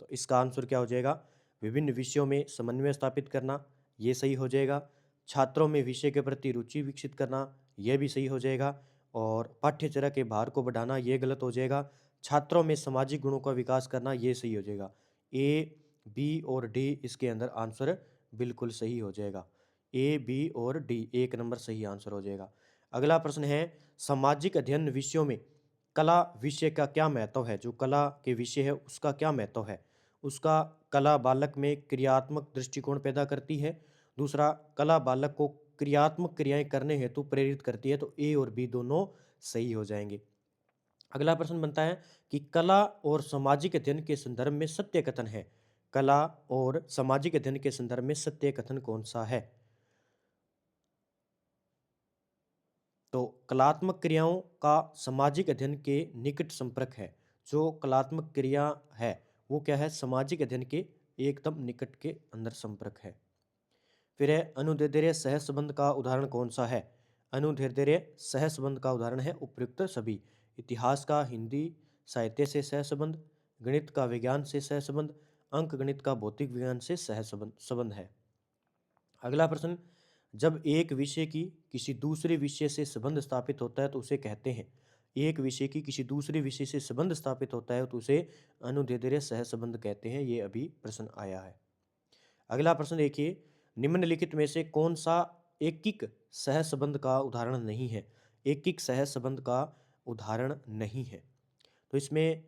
[SPEAKER 1] तो इसका आंसर क्या हो जाएगा, विभिन्न विषयों में समन्वय स्थापित करना, ये सही हो जाएगा। छात्रों में विषय के प्रति रुचि विकसित करना, यह भी सही हो जाएगा। और पाठ्यचर्या के भार को बढ़ाना, ये गलत हो जाएगा। छात्रों में सामाजिक गुणों का विकास करना, ये सही हो जाएगा। ए, बी और डी इसके अंदर आंसर बिल्कुल सही हो जाएगा। ए, बी और डी 1 नंबर सही आंसर हो जाएगा। अगला प्रश्न है, सामाजिक अध्ययन विषयों में कला विषय का क्या महत्व है। जो कला के विषय है उसका क्या महत्व है। उसका, कला बालक में क्रियात्मक दृष्टिकोण पैदा करती है। दूसरा, कला बालक को क्रियात्मक क्रियाएं करने हेतु प्रेरित करती है। तो ए और बी दोनों सही हो जाएंगे। अगला प्रश्न बनता है कि कला और सामाजिक अध्ययन के संदर्भ में सत्य कथन है। कला और सामाजिक अध्ययन के संदर्भ में सत्य कथन कौन सा है। तो कलात्मक क्रियाओं का सामाजिक अध्ययन के निकट संपर्क है। जो कलात्मक क्रिया है वो क्या है, सामाजिक अध्ययन के एकदम निकट के अंदर संपर्क है। फिर है, अनुदैर्ध्य सहसंबंध का उदाहरण कौन सा है। अनुदैर्ध्य सहसंबंध का उदाहरण है उपयुक्त सभी। इतिहास का हिंदी साहित्य से सहसंबंध, गणित का विज्ञान से सहसंबंध, अंक गणित का भौतिक विज्ञान से सहसंबंध संबंध है। अगला प्रश्न, जब एक विषय की किसी दूसरे विषय से संबंध स्थापित होता है तो उसे कहते हैं। एक विषय की किसी दूसरे विषय से संबंध स्थापित होता है तो उसे अनुदैर्ध्य सहसंबंध कहते हैं। ये अभी प्रश्न आया है। अगला प्रश्न देखिए, निम्नलिखित में से कौन सा एकिक सहसंबंध का उदाहरण नहीं है। एकिक सहसंबंध का उदाहरण नहीं है। तो इसमें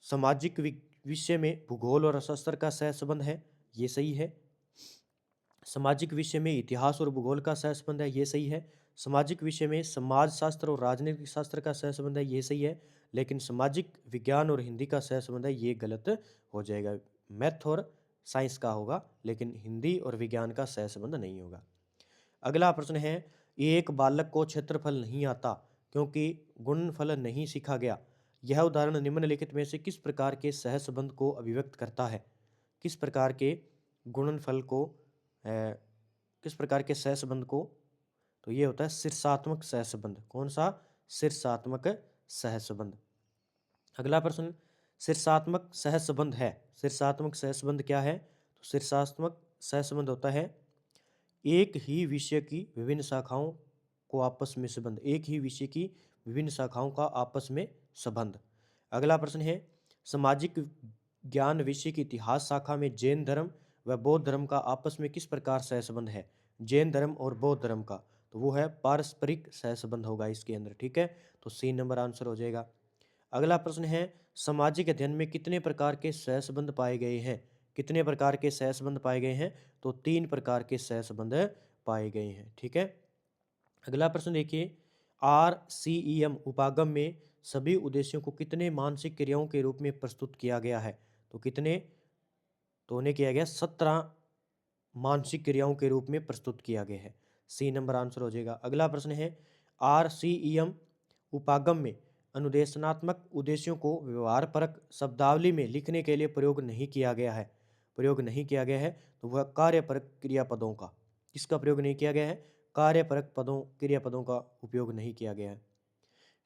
[SPEAKER 1] सामाजिक विषय में भूगोल और अर्थशास्त्र का सहसंबंध है, ये सही है। सामाजिक विषय में इतिहास और भूगोल का सहसंबंध है, ये सही है। सामाजिक विषय में समाज शास्त्र और राजनीतिक शास्त्र का सहसंबंध है, ये सही है। लेकिन सामाजिक विज्ञान और हिंदी का सहसंबंध है, ये गलत हो जाएगा। मैथ और साइंस का होगा लेकिन हिंदी और विज्ञान का सहसंबंध नहीं होगा। अगला प्रश्न है, एक बालक को क्षेत्रफल नहीं आता क्योंकि गुणनफल नहीं सीखा गया। यह उदाहरण निम्नलिखित में से किस प्रकार के सहसंबंध को अभिव्यक्त करता है। किस प्रकार के गुणनफल को किस प्रकार के सहसंबंध को। तो ये होता है शीर्षात्मक सहसंबंध। कौन सा, शीर्षात्मक सहसंबंध। अगला प्रश्न, शीर्षात्मक सहसंबंध है। शीर्षात्मक सहसंबंध क्या है। तो शीर्षात्मक सहसंबंध होता है एक ही विषय की विभिन्न शाखाओं को आपस में संबंध। एक ही विषय की विभिन्न शाखाओं का आपस में संबंध। अगला प्रश्न है, सामाजिक ज्ञान विषय की इतिहास शाखा में जैन धर्म व बौद्ध धर्म का आपस में किस प्रकार सहसंबंध है? जैन धर्म और बौद्ध धर्म का, तो वो है पारस्परिक सहसंबंध होगा इसके अंदर, ठीक है। तो सी नंबर आंसर हो जाएगा। अगला प्रश्न है, सामाजिक अध्ययन में कितने प्रकार के सहसंबंध पाए गए हैं? कितने प्रकार के सहसंबंध पाए गए हैं? तो 3 प्रकार के सहसंबंध पाए गए हैं, ठीक है। अगला प्रश्न देखिए, RCEM उपागम में सभी उद्देश्यों को कितने मानसिक क्रियाओं के रूप में प्रस्तुत किया गया है? तो कितने, तो उन्हें किया गया 17 मानसिक क्रियाओं के रूप में प्रस्तुत किया गया है। सी नंबर आंसर हो जाएगा। अगला प्रश्न है, RCEM उपागम में अनुदेशनात्मक उद्देश्यों को व्यवहारपरक शब्दावली में लिखने के लिए प्रयोग नहीं किया गया है। प्रयोग नहीं किया गया है, तो वह कार्यपरक क्रियापदों का, किसका प्रयोग नहीं किया गया है? कार्यपरक पदों, क्रियापदों का उपयोग नहीं किया गया है।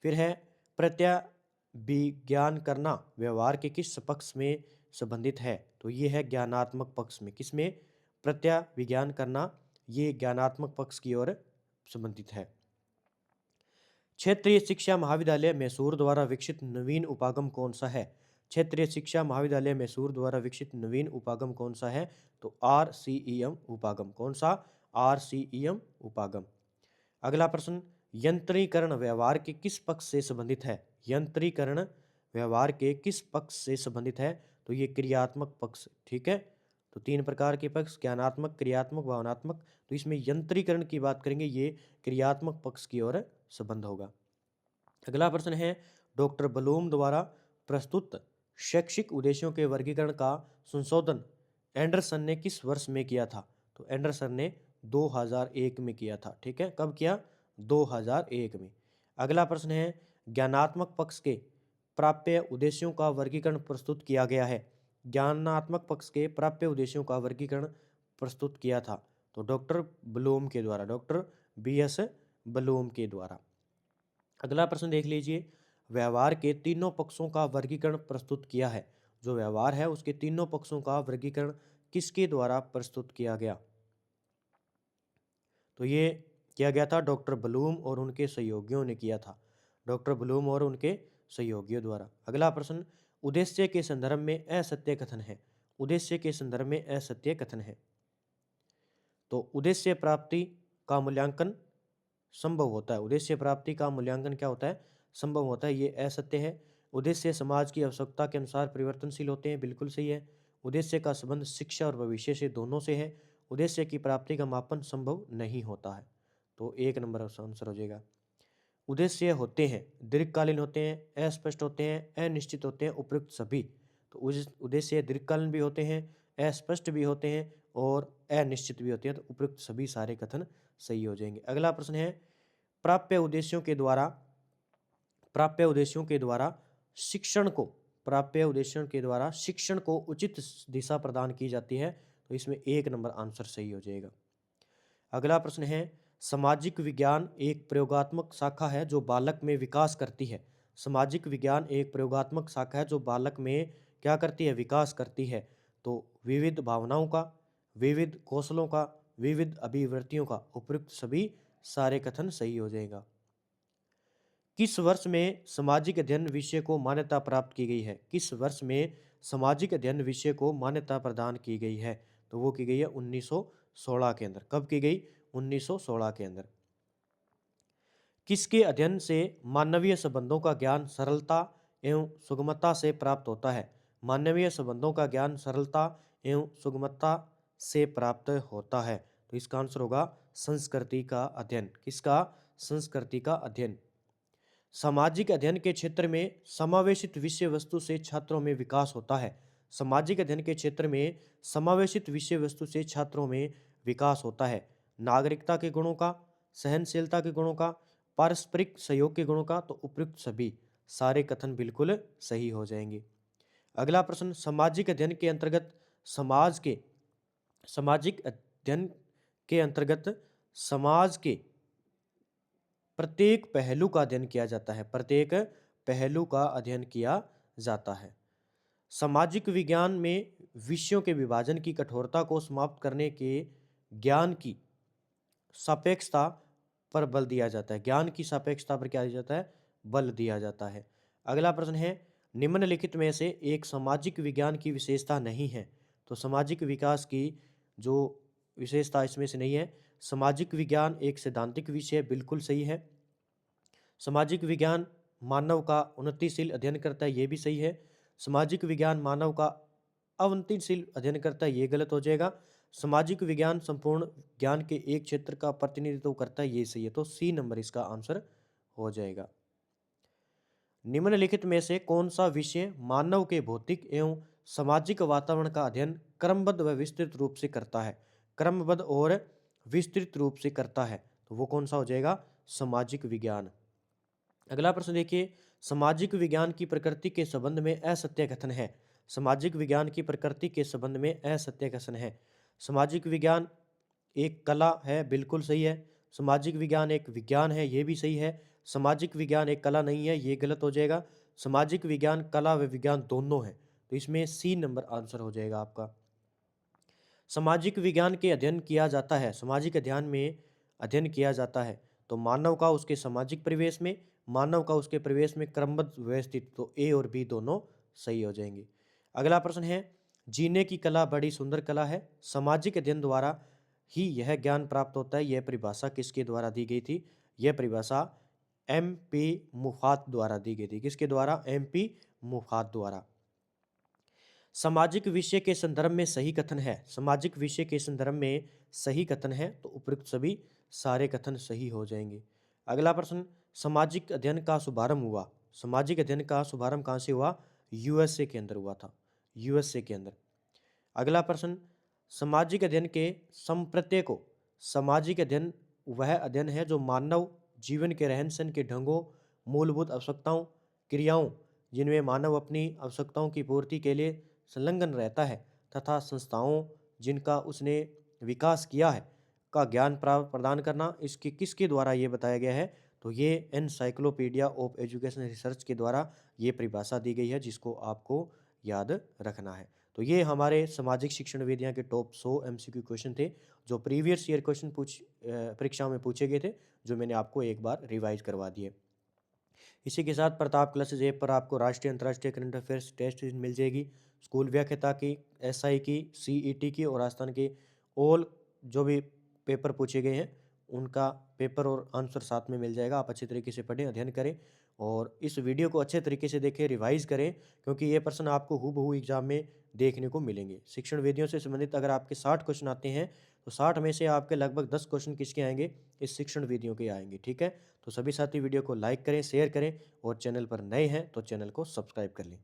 [SPEAKER 1] फिर है, प्रत्याभिज्ञान करना व्यवहार के किस पक्ष में संबंधित है? तो ये है ज्ञानात्मक पक्ष में। किसमें? प्रत्याभिज्ञान करना, ये ज्ञानात्मक पक्ष की ओर संबंधित है। क्षेत्रीय शिक्षा महाविद्यालय मैसूर द्वारा विकसित नवीन उपागम कौन सा है? क्षेत्रीय शिक्षा महाविद्यालय मैसूर द्वारा विकसित नवीन उपागम कौन सा है? तो RCEM उपागम। कौन सा? RCEM उपागम। अगला प्रश्न, यंत्रीकरण व्यवहार के किस पक्ष से संबंधित है? यंत्रीकरण व्यवहार के किस पक्ष से संबंधित है? तो ये क्रियात्मक पक्ष, ठीक है। तो 3 प्रकार के पक्ष, ज्ञानात्मक, क्रियात्मक, भावनात्मक। तो इसमें यंत्रीकरण की बात करेंगे, ये क्रियात्मक पक्ष की ओर संबंध होगा। अगला प्रश्न है, डॉक्टर ब्लूम द्वारा प्रस्तुत शैक्षिक उद्देश्यों के वर्गीकरण का संशोधन एंडरसन ने किस वर्ष में किया था? तो एंडरसन ने 2001 में किया था, ठीक है। कब किया? 2001 में। अगला प्रश्न है, ज्ञानात्मक पक्ष के प्राप्य उद्देश्यों का वर्गीकरण प्रस्तुत किया गया है। ज्ञानात्मक पक्ष के प्राप्य उद्देश्यों का वर्गीकरण प्रस्तुत किया था, तो डॉक्टर ब्लूम के द्वारा, डॉक्टर BS ब्लूम के द्वारा। अगला प्रश्न देख लीजिए, व्यवहार के तीनों पक्षों का वर्गीकरण प्रस्तुत किया है। जो व्यवहार है उसके तीनों पक्षों का वर्गीकरण किसके द्वारा प्रस्तुत किया गया? तो ये किया गया था डॉक्टर ब्लूम और उनके सहयोगियों ने किया था, डॉक्टर ब्लूम और उनके सहयोगियों द्वारा। अगला प्रश्न, उद्देश्य के संदर्भ में असत्य कथन है। उद्देश्य के संदर्भ में असत्य कथन है, तो उद्देश्य प्राप्ति का मूल्यांकन संभव होता है। उद्देश्य प्राप्ति का मूल्यांकन क्या होता है? संभव होता है, ये असत्य है। उद्देश्य समाज की आवश्यकता के अनुसार परिवर्तनशील होते हैं, बिल्कुल सही है। उद्देश्य का संबंध शिक्षा और भविष्य से दोनों से है। उद्देश्य की प्राप्ति का मापन संभव नहीं होता है, तो 1 नंबर आंसर हो जाएगा। उद्देश्य होते हैं, दीर्घकालीन होते हैं, अस्पष्ट होते हैं, अनिश्चित होते हैं, उपयुक्त सभी। तो उद्देश्य दीर्घकालीन भी होते हैं, अस्पष्ट भी होते हैं और अनिश्चित भी होते हैं, तो उपयुक्त सभी सारे कथन सही हो जाएंगे। अगला प्रश्न है, प्राप्य उद्देश्यों के द्वारा, प्राप्य उद्देश्यों के द्वारा शिक्षण को, प्राप्य उद्देश्यों के द्वारा शिक्षण को उचित दिशा प्रदान की जाती है, तो इसमें 1 नंबर आंसर सही हो जाएगा। अगला प्रश्न है, सामाजिक विज्ञान एक प्रयोगात्मक शाखा है जो बालक में विकास करती है। सामाजिक विज्ञान एक प्रयोगात्मक शाखा है जो बालक में क्या करती है? विकास करती है। तो विविध भावनाओं का, विविध कौशलों का, विविध अभिवृत्तियों का, उपयुक्त सभी सारे कथन सही हो जाएगा। किस वर्ष में सामाजिक अध्ययन विषय को मान्यता प्राप्त की गई है? किस वर्ष में सामाजिक अध्ययन विषय को मान्यता प्रदान की गई है? तो वो की गई है 1916 के अंदर। कब की गई? 1916 के अंदर। किसके अध्ययन से मानवीय संबंधों का ज्ञान सरलता एवं सुगमता से प्राप्त होता है? मानवीय संबंधों का ज्ञान सरलता एवं सुगमता से प्राप्त होता है, तो इसका आंसर होगा संस्कृति का अध्ययन। किसका? संस्कृति का अध्ययन। सामाजिक अध्ययन के क्षेत्र में समावेशित विषय वस्तु से छात्रों में विकास होता है। सामाजिक अध्ययन के क्षेत्र में समावेशित विषय वस्तु से छात्रों में विकास होता है। नागरिकता के गुणों का, सहनशीलता के गुणों का, पारस्परिक सहयोग के गुणों का, तो उपयुक्त सभी सारे कथन बिल्कुल सही हो जाएंगे। अगला प्रश्न, सामाजिक अध्ययन के अंतर्गत सामाजिक अध्ययन के अंतर्गत समाज के प्रत्येक पहलू का अध्ययन किया जाता है। प्रत्येक पहलू का अध्ययन किया जाता है। सामाजिक विज्ञान में विषयों के विभाजन की कठोरता को समाप्त करने के ज्ञान की सापेक्षता पर बल दिया जाता है। ज्ञान की सापेक्षता पर क्या दिया जाता है? बल दिया जाता है। अगला प्रश्न है, निम्नलिखित में से एक सामाजिक विज्ञान की विशेषता नहीं है। तो सामाजिक विकास की जो विशेषता इसमें से नहीं है। सामाजिक विज्ञान एक सैद्धांतिक विषय, बिल्कुल सही है। सामाजिक विज्ञान मानव का उन्नतिशील अध्ययन करता है, ये भी सही है। सामाजिक विज्ञान मानव का अवनतिशील अध्ययन करता है, ये गलत हो जाएगा। सामाजिक विज्ञान संपूर्ण ज्ञान के एक क्षेत्र का प्रतिनिधित्व करता है, ये सही है। तो सी नंबर इसका आंसर हो जाएगा। निम्नलिखित में से कौन सा विषय मानव के भौतिक एवं सामाजिक वातावरण का अध्ययन क्रमबद्ध व विस्तृत रूप से करता है? क्रमबद्ध और विस्तृत रूप से करता है, तो वो कौन सा हो जाएगा? सामाजिक विज्ञान। अगला प्रश्न देखिए, सामाजिक विज्ञान की प्रकृति के संबंध में असत्य कथन है। सामाजिक विज्ञान की प्रकृति के संबंध में असत्य कथन है। सामाजिक विज्ञान एक कला है, बिल्कुल सही है। सामाजिक विज्ञान एक विज्ञान है, ये भी सही है। सामाजिक विज्ञान एक कला नहीं है, ये गलत हो जाएगा। सामाजिक विज्ञान कला व विज्ञान दोनों है, तो इसमें सी नंबर आंसर हो जाएगा आपका। सामाजिक विज्ञान के अध्ययन किया जाता है, सामाजिक अध्ययन में अध्ययन किया जाता है तो मानव का उसके सामाजिक परिवेश में, मानव का उसके परिवेश में क्रमबद्ध व्यवस्थित, तो ए और बी दोनों सही हो जाएंगे। अगला प्रश्न है, जीने की कला बड़ी सुंदर कला है, सामाजिक अध्ययन द्वारा ही यह ज्ञान प्राप्त होता है। यह परिभाषा किसके द्वारा दी गई थी? यह परिभाषा MP मुफात द्वारा दी गई थी। किसके द्वारा? MP मुफात द्वारा। सामाजिक विषय के संदर्भ में सही कथन है, सामाजिक विषय के संदर्भ में सही कथन है, तो उपयुक्त सभी सारे कथन सही हो जाएंगे। अगला प्रश्न, सामाजिक अध्ययन का शुभारंभ हुआ, सामाजिक अध्ययन का शुभारंभ कहाँ से हुआ? USA के अंदर हुआ था, USA के अंदर। अगला प्रश्न, सामाजिक अध्ययन के संप्रत्यय को, सामाजिक अध्ययन वह अध्ययन है जो मानव जीवन के रहन सहन के ढंगों, मूलभूत आवश्यकताओं, क्रियाओं जिनमें मानव अपनी आवश्यकताओं की पूर्ति के लिए संलग्न रहता है तथा संस्थाओं जिनका उसने विकास किया है का ज्ञान प्रदान करना, इसके किसके द्वारा ये बताया गया है? तो ये एनसाइक्लोपीडिया ऑफ एजुकेशन रिसर्च के द्वारा ये परिभाषा दी गई है, जिसको आपको याद रखना है। तो ये हमारे सामाजिक शिक्षण विधियाँ के टॉप 100 MCQ क्वेश्चन थे, जो प्रीवियस ईयर क्वेश्चन परीक्षा में पूछे गए थे, जो मैंने आपको एक बार रिवाइज करवा दिए। इसी के साथ प्रताप क्लासेज ऐप पर आपको राष्ट्रीय अंतर्राष्ट्रीय करंट अफेयर्स टेस्ट मिल जाएगी, स्कूल व्याख्याता की, SI की, CET की और राजस्थान की ऑल जो भी पेपर पूछे गए हैं उनका पेपर और आंसर साथ में मिल जाएगा। आप अच्छे तरीके से पढ़ें, अध्ययन करें और इस वीडियो को अच्छे तरीके से देखें, रिवाइज करें, क्योंकि ये प्रश्न आपको हूबहू एग्जाम में देखने को मिलेंगे। शिक्षण विधियों से संबंधित अगर आपके 60 क्वेश्चन आते हैं तो 60 में से आपके लगभग 10 क्वेश्चन किसके आएंगे? इस शिक्षण विधियों के आएंगे। ठीक है, तो सभी साथी वीडियो को लाइक करें, शेयर करें और चैनल पर नए हैं तो चैनल को सब्सक्राइब कर लें।